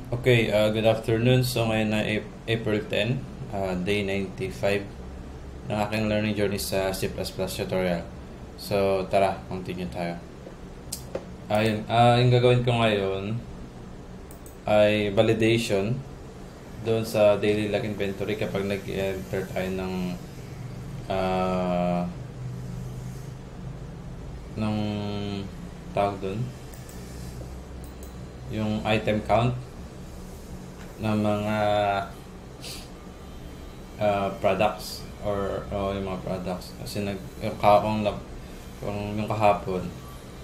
Okay, good afternoon. So ngayon na April 10, day 95 ng aking learning journey sa C++ tutorial. So tara, continue tayo. Ayun, yung gagawin ko ngayon ay validation doon sa daily log inventory kapag nag-enter tayo ng tawag doon, yung item count ng mga products or yung mga products kasi yung kahapon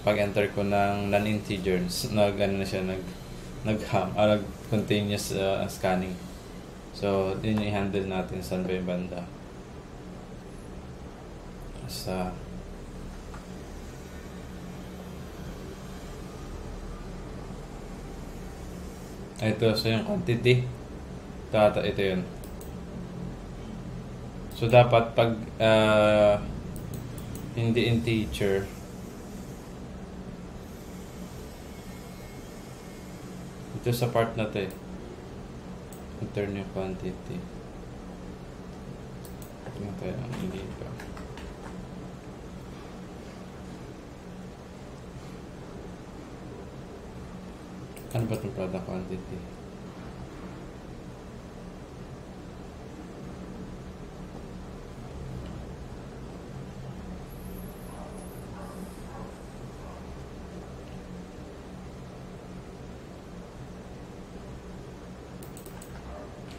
pag enter ko ng non-integers nag continuous scanning, so yun yung i-handle natin sa yung banda sa ito. So yung quantity ito yun. So dapat pag hindi integer, ito sa part na to enter yung quantity. Ito tayo ang dito. Ano ba itong product quantity?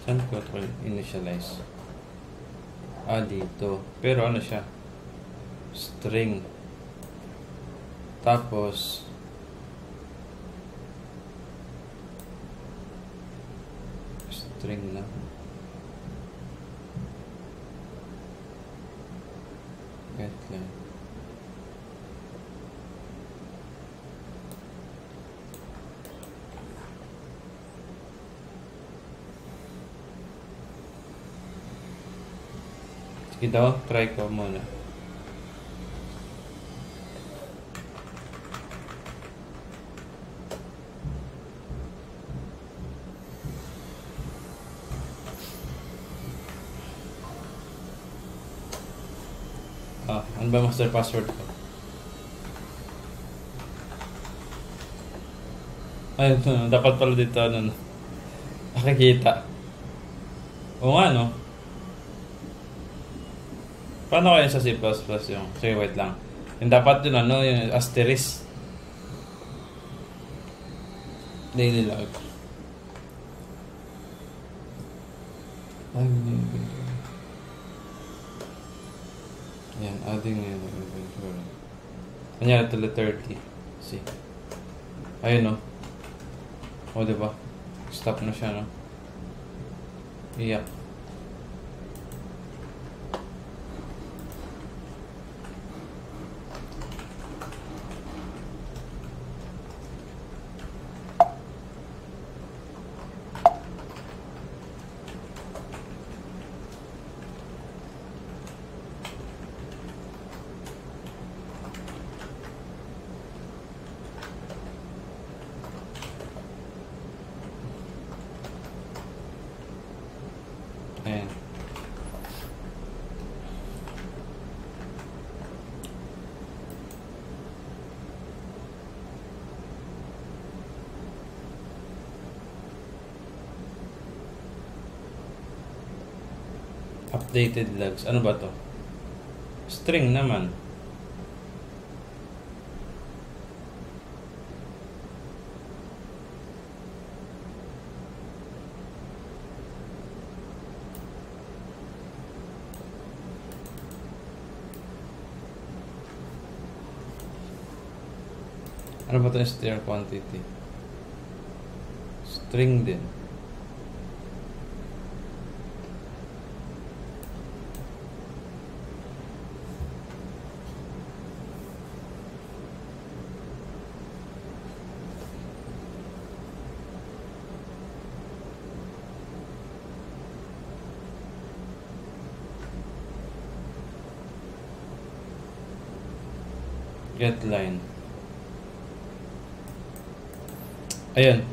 Saan ko ito initialize? Dito. Pero ano siya? String. Tapos string na. Get lang. Sige daw, try ko muna. Ano ba master password ko? Ay, dapat pala dito nakikita. Oo nga, no? Paano kaya sa C++ yung? Sige, wait lang. Yung dapat yun, yung asterisk. Daily log. Yan, adding name inventory. Kanya ito 30. See. Ayun, no? O, diba? Stop na siya, no? Iyak. Ayan. Updated logs. Ano ba to? String naman. Ano ba ito? String quantity. String din. Get line. Ayun.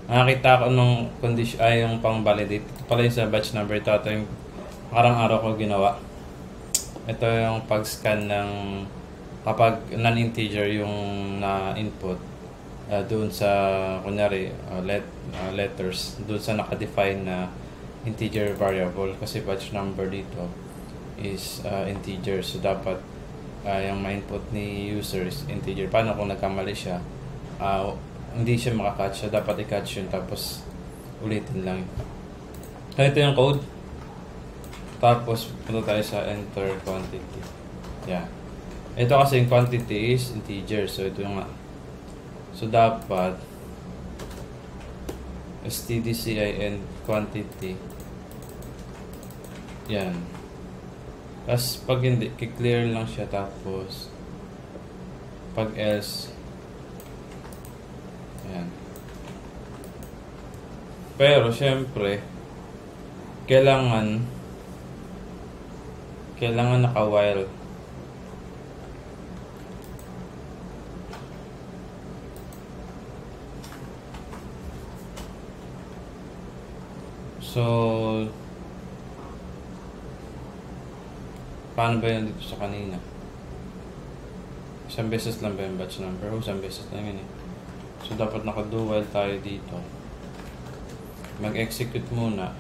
Nakakita ko nung condition ay yung pang-validate. Ito pala yung sa batch number. Ito yung parang araw ko ginawa. Ito yung pag-scan ng kapag non-integer yung na-input doon sa kunyari letters doon sa naka-define na integer variable kasi batch number dito is integer, so dapat yung ma-input ni user is integer. Paano kung nagkamali siya, hindi siya makakatch, siya dapat i-catch yun tapos ulitin lang. So ito yung code, tapos punta tayo sa enter quantity. Yeah, ito kasi yung quantity is integer, so ito yung so dapat stdcin quantity yan. Tapos pag hindi, i-clear lang siya, tapos pag else yan. Pero syempre kailangan naka-while. So paano ba yun dito sa kanina? Isang beses lang ba yung batch number? O isang beses lang yun eh. So dapat naka-do while tayo dito. Mag-execute muna.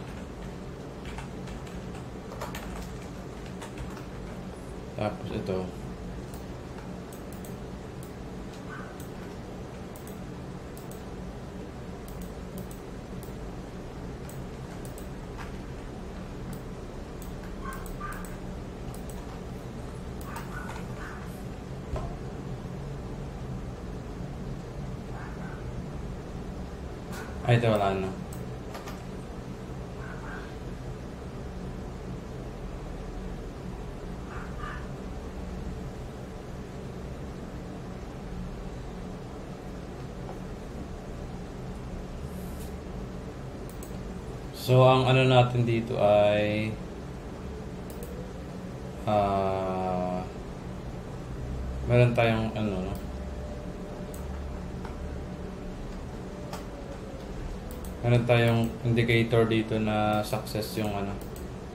Tapos ito. Ay, ito wala na. So, ang ano natin dito ay meron tayong ano, no? Meron tayong indicator dito na success yung ano,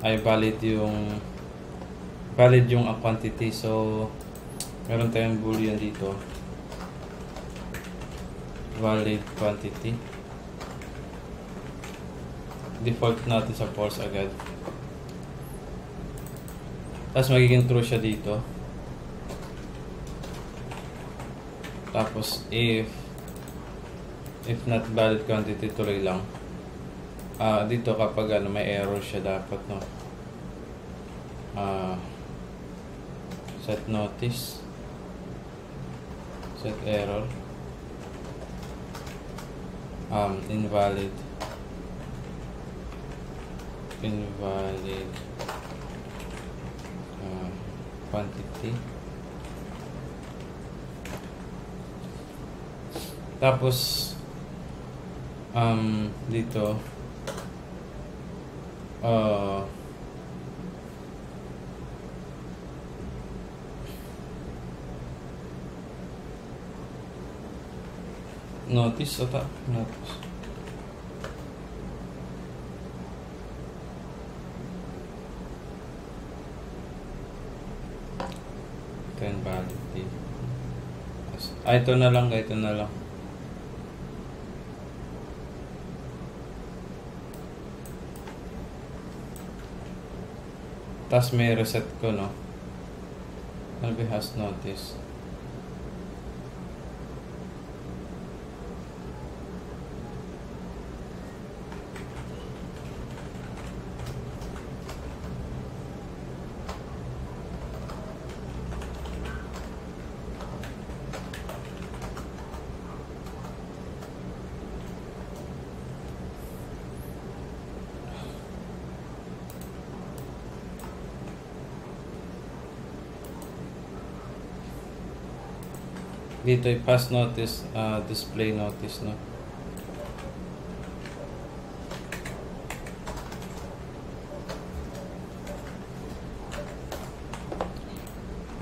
ay valid yung quantity. So, meron tayong boolean dito. Valid quantity. Default natin sa false agad. Tapos magiging true siya dito. Tapos if not valid quantity, tuloy lang. Dito kapag ano, may error siya dapat, no. Set notice, set error, invalid quantity. Tapos dito notice ata, notice. Invalid. Ito na lang, ito na lang. Tapos may reset ko, no? Ano ba has notice? Dito ay pass notice, display notice, no?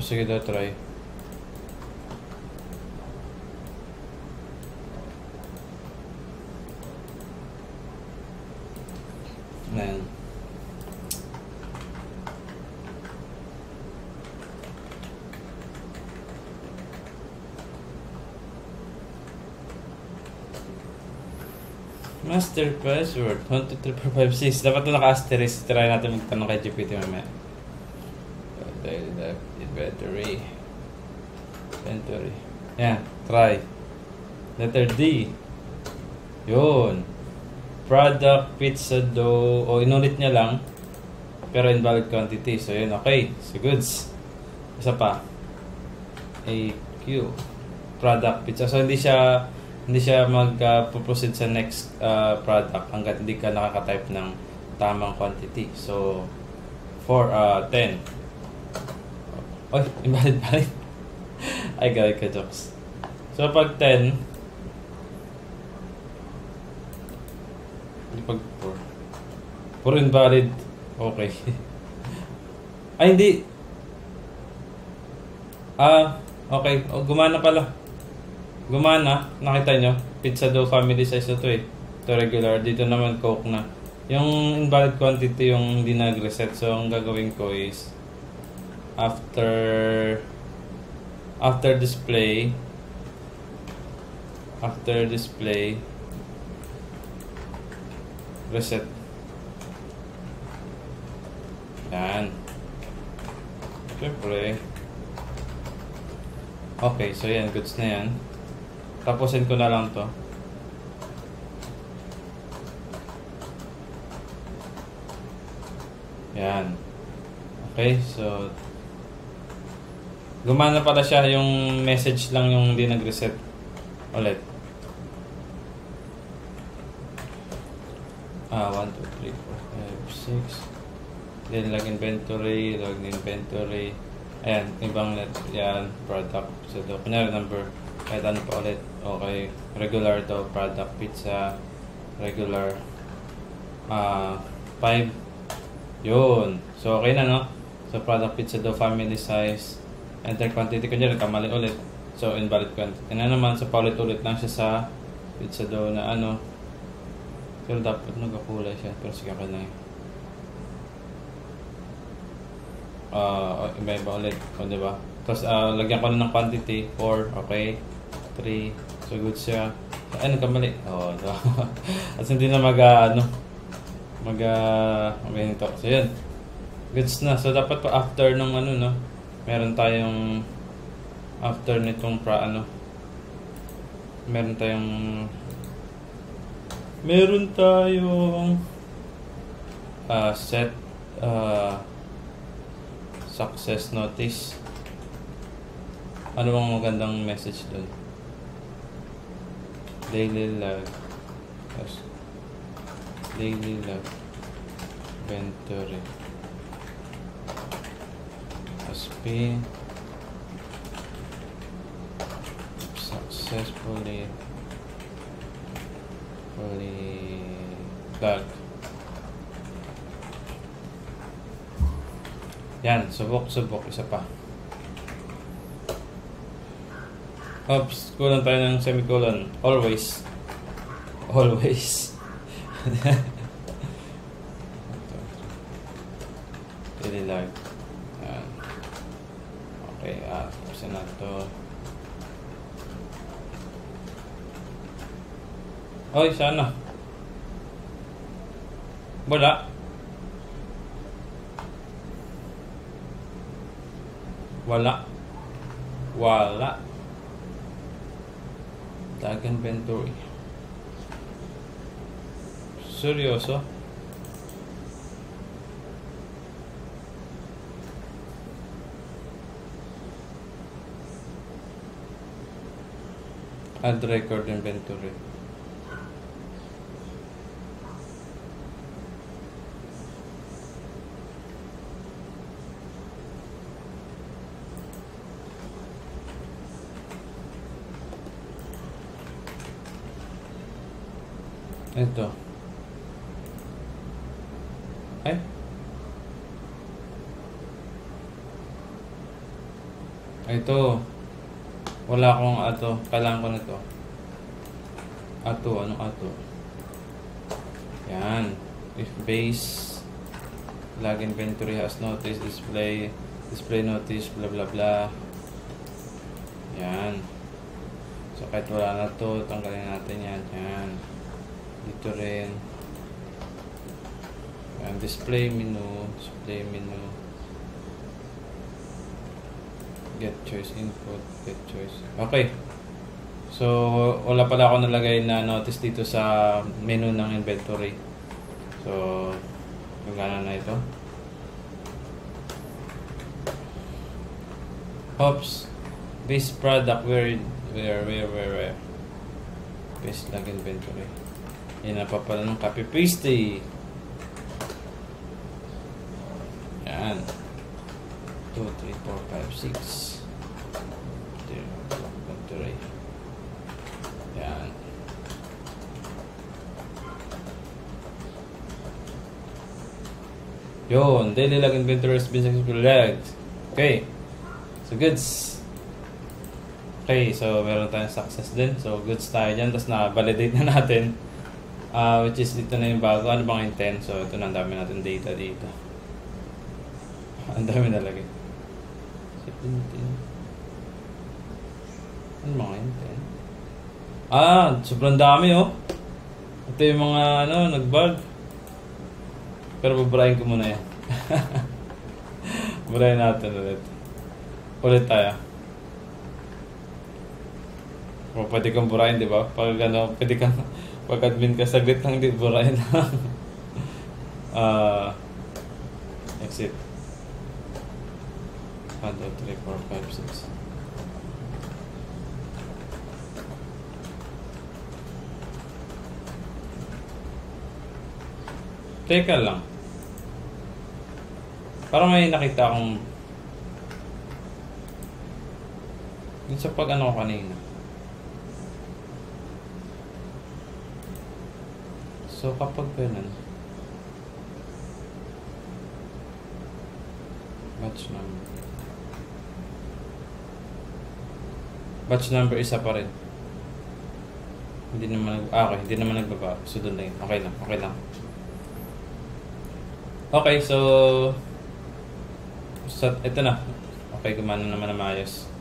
Sige daw, try. na yan. Master password 1, 2, 3, 4, 5, 6. Dapat na naka-asterisk. Try natin magtanong kay GPT mamaya. Inventory. Yan, try. Letter D. Yun. Product, pizza dough. O, inulit niya lang. Pero invalid quantity. So, yun. Okay. So, goods. Isa pa. AQ. Product, pizza. So, hindi siya mag-proceed sa next product hanggat hindi ka nakaka-type ng tamang quantity. So, 10. Oy, invalid. Ay, gawin ka jokes. So, pag 10, pag 4 invalid, okay. Ay, hindi. Okay. O, gumana pala. Gumana, nakita nyo? Pizza dough family size na to eh. Ito regular. Dito naman Coke na. Yung invalid quantity yung hindi nag-reset. So, ang gagawin ko is after display reset. Yan. Siyempre. Okay, so yan. Goods na yan. Tapusin ko na lang to. Yan. Okay, so gumana pala siya, yung message lang yung hindi nag-reset ulit. 1, 2, 3, 4, 5, 6. Then log inventory. Ayan, ibang net. Yan, product. So, kunyari number. Kahit ano pa ulit. Okay. Regular to. Product, pizza. Regular. 5. Yun. So, okay na, no? So, product, pizza dough, family size. Enter quantity. Kunyari, kamali ulit. So, invalid quantity. Na naman, so, paulit-ulit lang siya sa pizza dough na ano. Pero dapat nagkakulay siya. Pero sige ka na eh. Iba-iba ulit. O, diba? Tapos, lagyan ko na ng quantity. 4. Okay. 3. So, good siya. Ay, nagkamali. O, diba? At hindi na ganito. So, yun. Goods na. So, dapat pa after nung ano, no? Meron tayong after nitong meron tayong set success notice. Ano bang magandang message doon? Daily log inventory SP successfully logged. Yan, subok, isa pa. Oops, kulang tayo ng semicolon. Always. Really like. Yan. Okay, tapos na ito. Oy, sana. Wala. Tag inventory. Seryoso? Add record inventory. Ito. Ay. Ito. Wala akong ato. Kailangan ko nito. Ato. Anong ato? Yan. if base log inventory has notice, display notice, blah blah blah. Yan. So kahit wala na to, tanggalin natin yan. Yan. Dito rin. Yan. Display menu. Get choice input. Get choice. Okay. So wala pala ako nalagay na notice dito sa menu ng inventory. So gagana na ito. Oops. Base product where base log inventory. Yan na pa pala ng copy paste. Yan. 2, 3, 4, 5, 6. Inventory. Yan. Yun. Daily log inventory has been successfully logged. Okay. So goods. Okay, so meron tayong success din. So goods tayo dyan. Tapos na-validate na natin. Which is dito na yung bago. Ano bang intent? So ito na, ang dami natin data dito. Ang dami nalagay. 17. Ano mga intent? Sobrang dami oh. Ito yung mga nag-bug. Pero babarahin ko muna yan. Babarahin natin ulit. Ulit tayo. O, pwede kang burahin, di ba? Pag pwede kang pag-admin ka, saglit lang din, burahin lang. Exit. 1, 2, 3, 4, 5, 6. Teka lang. Parang may nakita akong yun sa pag ko kanina. So kapag ganun, batch number isa pa rin. Hindi naman hindi naman nagbaba. So doon na yun. Okay lang. Okay, so ito na. Okay, gumana naman na maayos.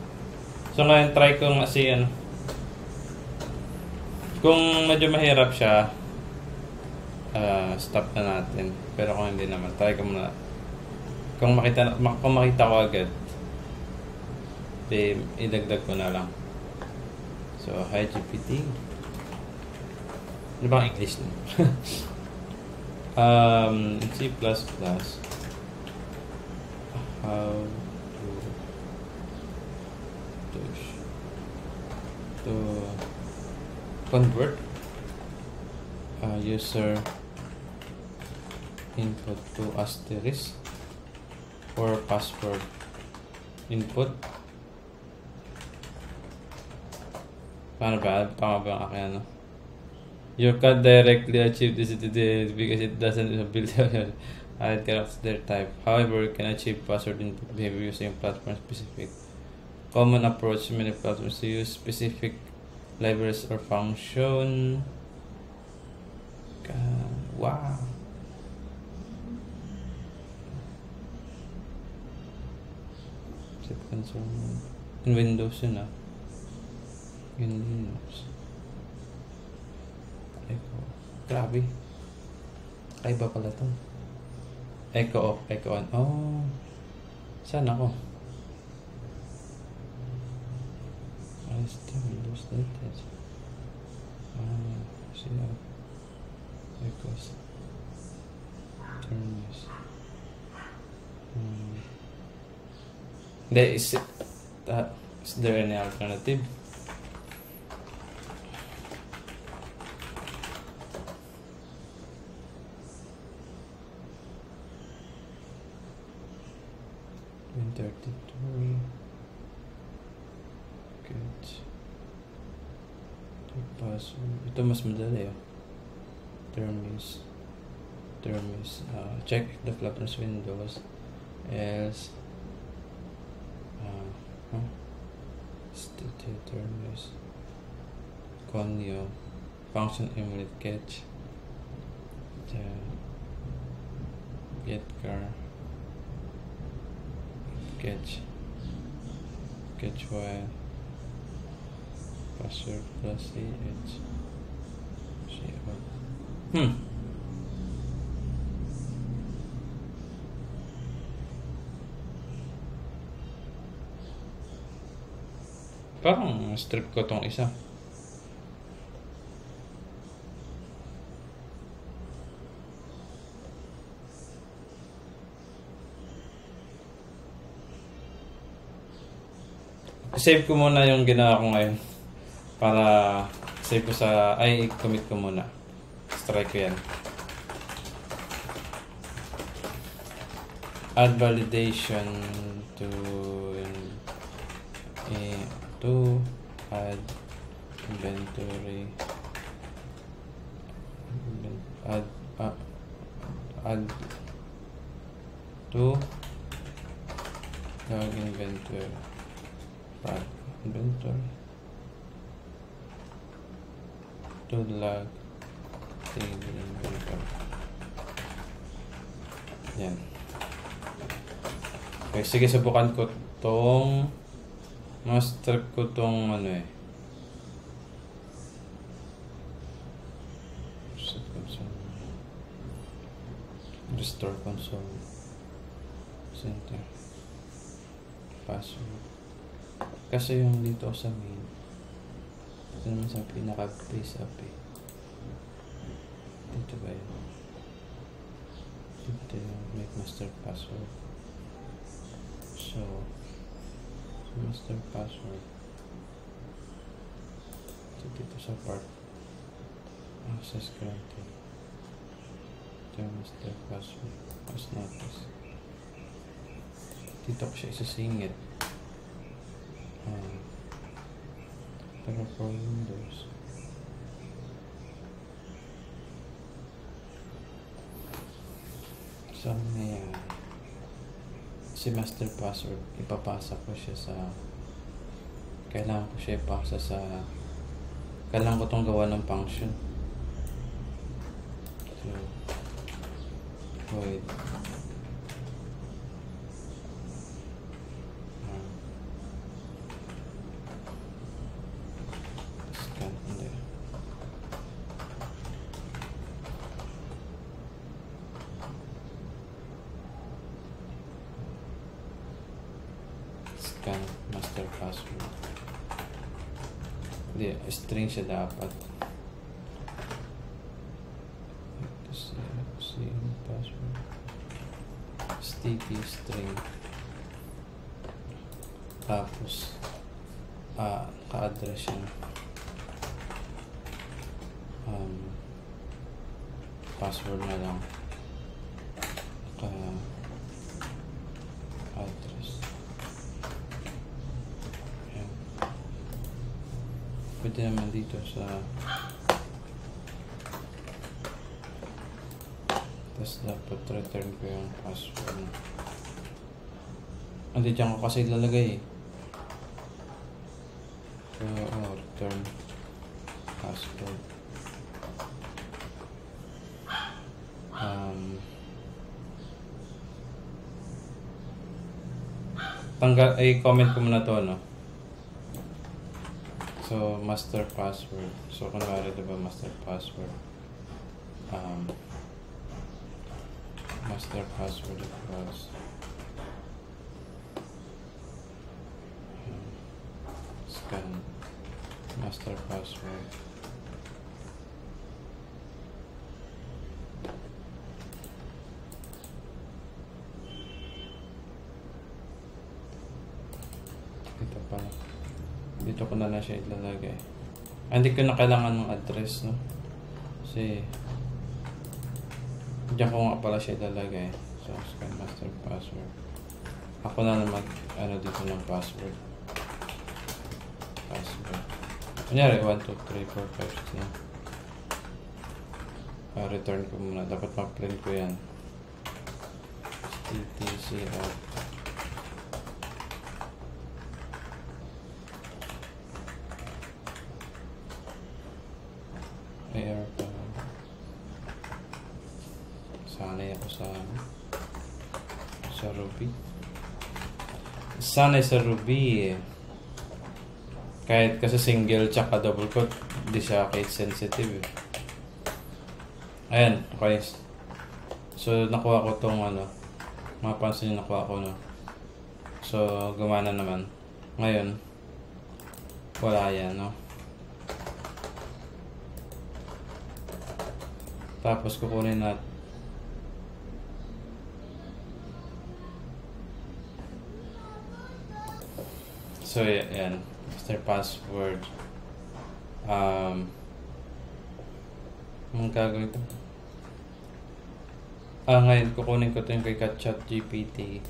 So ngayon try ko kasi kung medyo mahirap siya, stop na natin. Pero kung hindi naman, try ko muna. Kung makita ko agad, idagdag ko na lang. So, hi GPT. Ano bang English nun? C++. How to convert user input to asterisk or password input. Paano ba? Tama ba ang akin You can directly achieve this because it doesn't build add character type. However, you can achieve password input behavior using platform specific. Common approach, many platforms to use specific libraries or function. Wow. In Windows yun in Linux. Echo. Grabe. Kaiba pala to. Echo off, echo on. Oh. Saan ako? Still Windows latest. See how echoes. Turn this. Is there any alternative? Territory. Good. Password. Ito mas madali Termis. Check the Flutters Windows. Else. Termis. Conio. Function emulate catch. Edgar, catch while, password plus CH, parang strip ko tong isa. Save ko muna yung ginawa ko ngayon. Para save ko sa... commit ko muna. Strike ko yan. Add validation to add inventory. Add to log inventory. Inventory to log table inventory. Yan. Okay, sige, subukan ko tong strip ko tong restore console center password. Kasi yung dito sa main, ito naman sa pinaka-base up eh. Dito ba yun? Dito yung make master password. So master password. So dito sa part access granted. Ito yung master password. As notice. Dito ko siya isasingit. Pero for Windows, so ngayon, si master password, ipapasa ko siya sa, kailangan ko siya ipasa sa, kailangan ko itong gawa ng function. So, void master password. Hindi, string siya dapat. Same password. Sticky string. Tapos, ka-address yan. Password na lang. Address. Ayan. Pwede naman dito sa tapos dapat return ko yung password. Hindi dyan ko kasi ilalagay eh. So, return password. I-comment ko muna to, no? So, master password. So, kunwari, diba, master password. Master password equals scan master password. Dito pala. Dito ko na siya ilalagay. Hindi ko na kailangan ng address, no? Kasi diyan ko nga pala siya ilalagay. So, scan master password. Ako na mag dito ng password. Kunyari, 1, 2, 3, 4, 5, 6 na. Return ko muna. Dapat mag-print ko yan. TTC out. AR pa. Sanay ako sa Sa Ruby. Sanay sa Ruby. Kahit kasi single tsaka double quote, hindi siya case sensitive. Ayan, okay. So, nakuha ko tong mapansin nyo nakuha ko, no? So, gumana naman. Ngayon, wala yan, no? Tapos, kukunin natin. So, yan. Master password. Ang gagawin ko. Ngayon, kukunin ko ito yung kay ChatGPT.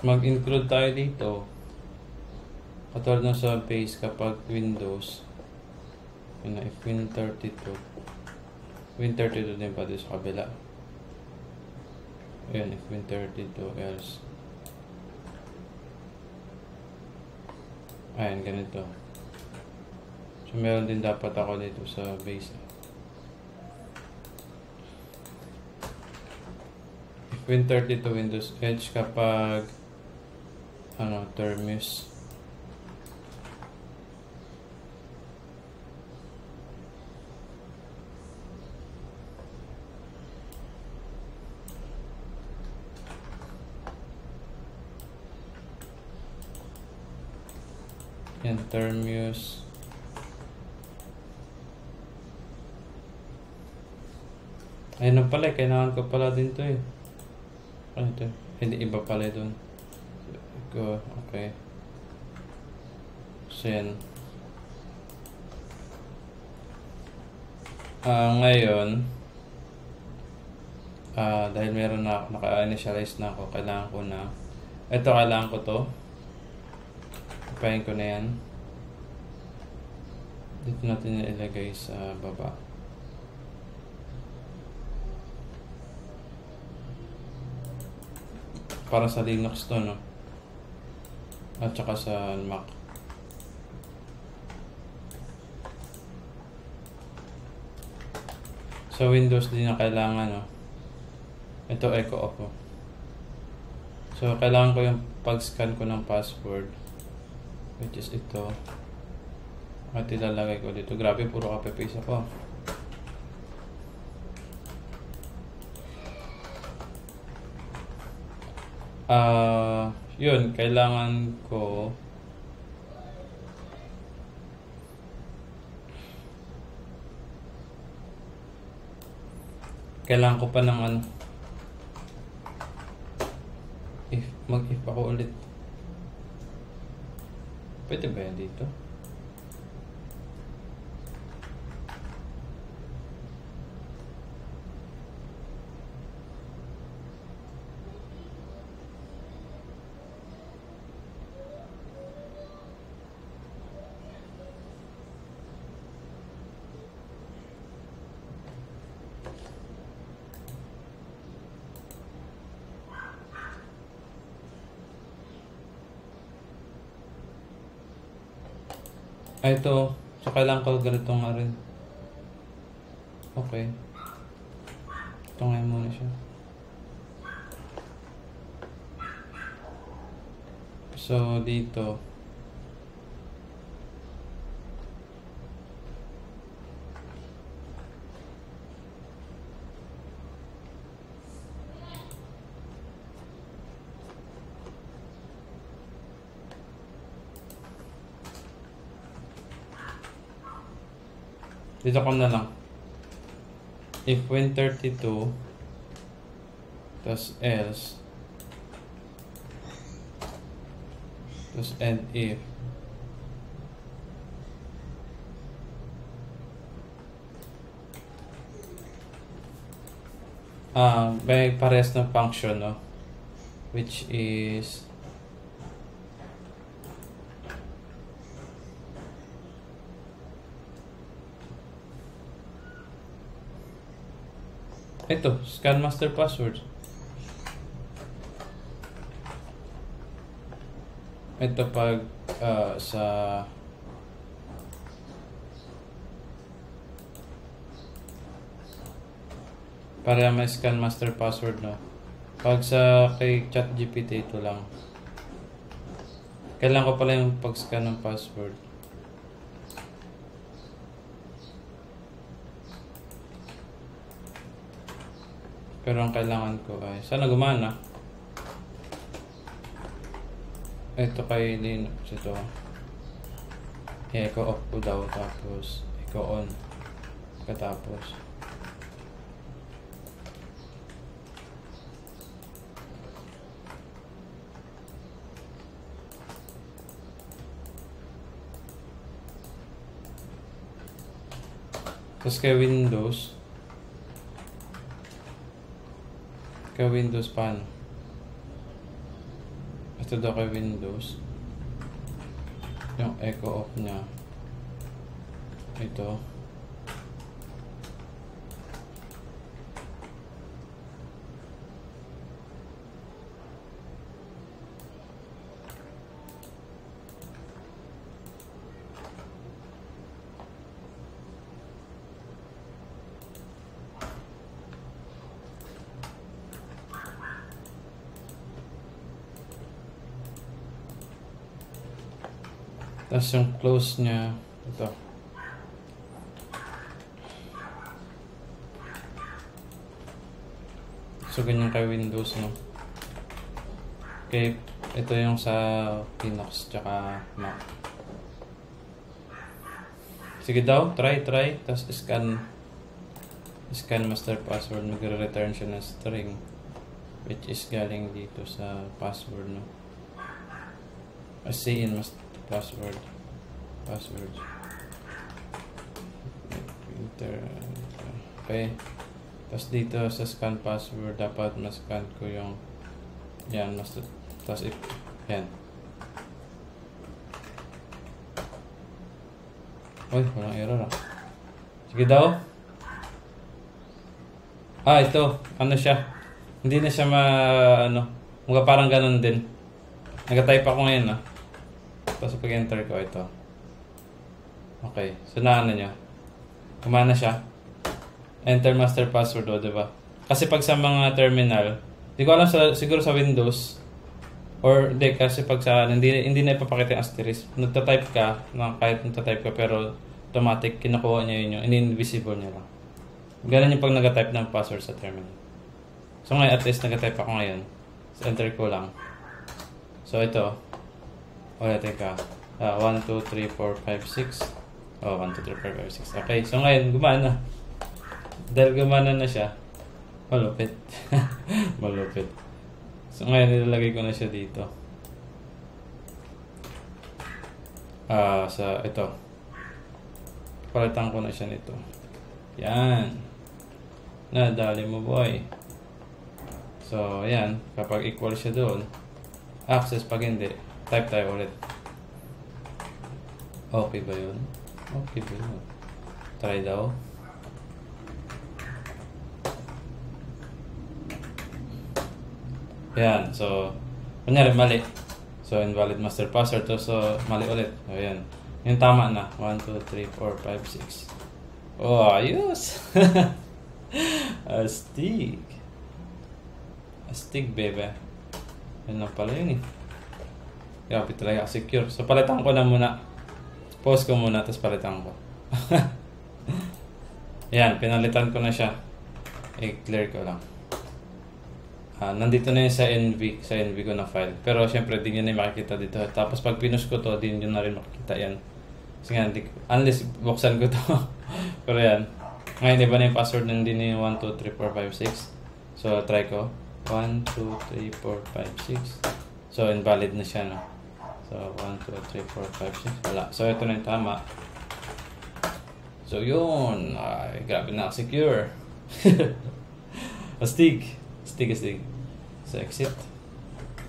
Mag-include tayo dito. Katulad ng sa base kapag Windows. Yun na, if Win32. Win32 din pati sa kabila. Ayan, if Win32 else. Ayan, ganito. So, meron din dapat ako dito sa base. If Win32 Windows Edge kapag Terminus. Yan, Terminus. Ayun na pala, kailangan ko pala din to eh. Ano ito? Hindi, iba pala doon. Okay. So yan. Ngayon, dahil meron na naka-initialize na ako, kailangan ko na, kailangan ko to. Ipahin ko na yan. Dito natin ilagay sa baba. Para sa Linux to, no? At saka sa Mac. Sa Windows din na kailangan, no? Ito, echo off ko. So, kailangan ko yung pag-scan ko ng password. Which is ito. At ilalagay ko dito. Grabe, puro copy-paste ako. Yun, kailangan ko pa ng mag-if ako ulit. Pwede ba yan dito? Ito. So, kailangan ko ganito nga rin. Okay. Ito nga muna siya. So, dito. Dito ko na lang. If Win32 tapos else tapos and if may parehas na function, no? Which is ito, scan master password. Ito pag sa para ma-scan master password, no? Pag sa kay ChatGPT, ito lang. Kailangan ko pala yung pag-scan ng password. Pero ang kailangan ko ay, sana gumana. Ito kay Linux, ito. I-echo off ko daw, tapos echo on. Katapos. Tapos kay Windows paano? Ito daw kay Windows yung echo off nya ito. Tapos yung close nya ito. So ganyan kay Windows, no? Okay, ito yung sa Linux tsaka Mac. Sige daw, try. Tapos scan master password. Magre-return siya ng string which is galing dito sa password, no? As in password. Okay. Tapos dito sa scan password, dapat ma-scan ko yung yan, tapos yan. Uy, walang error, ah. Sige daw. Ito. Ano siya? Hindi na siya mga parang ganun din. Nag-type ako ngayon, ah. Tapos pag-enter ko ito. Okay. So niya. Kumana siya. Enter master password, diba? Kasi pag sa mga terminal, di ko alam siguro sa Windows or hindi, kasi pag sa hindi na ipapakita yung asterisk. Nagta-type ka, kahit nagta-type ka, pero automatic kinukuha niya yun, yung in-invisible niya lang. Ganun yung pag nag-type ng password sa terminal. So ngayon, at least nag-type ako ngayon. So enter ko lang. So ito. Teka. 1, 2, 3, 4, 5, 6. 1, 2, 3, 4, 5, 6. Okay, so ngayon, gumana. Dahil gumana na siya. Malupit. Malupit. So ngayon, nilalagay ko na siya dito. Sa ito. Palitan ko na siya nito. Yan. Nadali mo, boy. So, yan. Kapag equal siya doon, access. Pag hindi, type tayo ulit. Okay ba yun? Okay ba yun? Try daw. Yan. So, kunyari mali. So, invalid master password to. So, mali ulit. O, yan. Yung tama na. 1, 2, 3, 4, 5, 6. Oh, ayos! Astig. Astig, bebe. Yan lang pala yun, eh. Grabe talaga secure. So, palitan ko na muna. Pause ko muna, tapos palitan ko. Yan, pinalitan ko na siya. I-clear ko lang. Nandito na yun sa NV. Sa NV ko na file. Pero, syempre, di nyo na makikita dito. Tapos, pag pinush ko to, di nyo na rin makikita yan. Kasi nga, unless buksan ko to. Pero yan. Ngayon, iba na yung password ng din yung 1, 2, 3, 4, 5, 6. So, try ko. 1, 2, 3, 4, 5, 6. So, invalid na siya, no? So, 1, 2, 3, 4, 5, 6. Wala. So, ito na yung tama. So, yun. Ay, grabe na. Secure. Astig. Astig. So, exit.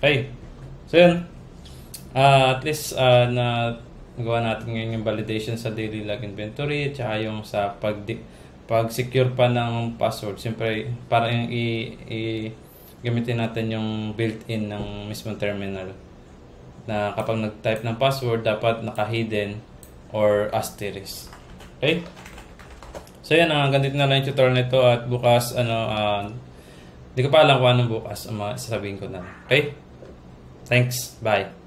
Okay. So, yun. At least, nagawa natin ngayon yung validation sa daily log inventory. Tsaka yung sa pag-secure pa ng password. Siyempre, para yung gamitin natin yung built-in ng mismong terminal. na kapag nag-type ng password, dapat naka-hidden or asterisk. Okay? So yan, hanggang dito na lang yung tutorial nito at bukas, di ko pa alam kung anong bukas ang sasabihin ko na. Okay? Thanks. Bye.